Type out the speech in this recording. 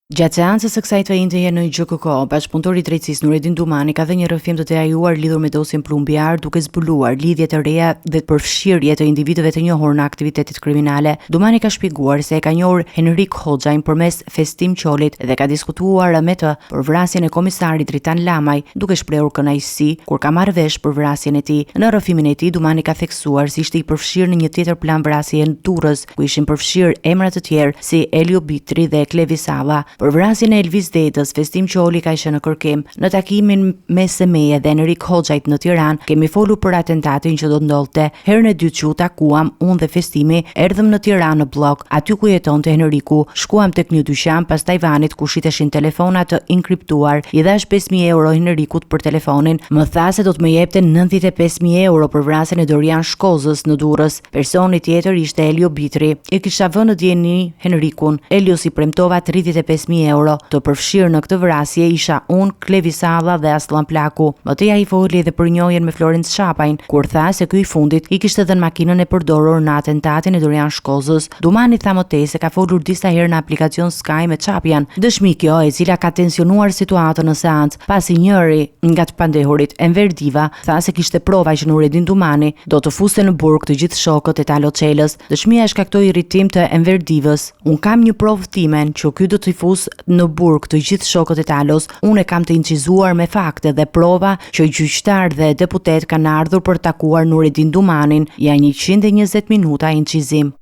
Gjatë seancës së kësaj intje në GKK, bashkëpunëtori i drejtësisë Nuredin Dumani ka dhënë një rrëfim të dejajuar lidhur me dosjen plumbiar, duke zbuluar lidhje të reja dhe përfshirje të individëve të njohur në aktivitetet kriminale. Dumani ka shpjeguar se e ka njohur Henrik Hoxhajin përmes Festim Qolit dhe ka diskutuar me të për vrasjen e komisarit Dritan Lamaj, duke shprehur kënaqësi kur ka marrë vesh për vrasjen e tij. Në rrëfimin e tij, Dumani ka theksuar se ishte i përfshirë në një tjetër plan vrasje në Durrës, ku ishin përfshirë emra të tjerë si Elio Bitri dhe Klevi Salla. Për vrasjen e Elvis Dedës, Festim Qoli ka qenë në kërkim. Në takimin me Semeje dhe Henrik Hoxhajt në Tiranë, kemi folur për atentatin që do të ndodhte. Herën e dytë që u takuam, unë dhe Festimi, erdhëm në Tiranë në blok, aty ku jetonte Henriku. Shkuam tek një dyqan pas Tajvanit ku shiteshin telefona të inkriptuar. I dhash 5.000 euro Henrikut për telefonin. Më tha se do të më jepte 95.000 euro për vrasjen e Dorian Shkozës në Durrës. Personi tjetër ishte Elio Bitri. I kisha vënë në dieni Henrikun. Elio si premtova 35.000 euro. Të përfshirë në këtë vrasje isha unë, Klevi Salla dhe Aslan Plaku. Më teja i foli edhe për njohjen me Florenc Shapajn, kur tha se ky i fundit i kishte dhënë makinën e përdorur në atentatin e Dorian Shkozës. Dumani tha më tej se ka folur disa herë në aplikacion Sky me Çapjan. Dëshmi kjo e cila ka tensionuar situatën në seancë, pasi njëri nga të pandehurit, Enver Diva, tha se kishte prova që Nuredin Dumani do të fuste në burg të gjithë shokët e Talo Çelës. Dëshmia e shkaktoi irritim të Enver Divës. Un kam një provë timen që ky do të fus në burg të gjithë shokët e Talos. Unë e kam të incizuar me fakte dhe prova që gjyqtar dhe deputet kanë ardhur për takuar Nuredin Dumanin. Janë 120 minuta incizim.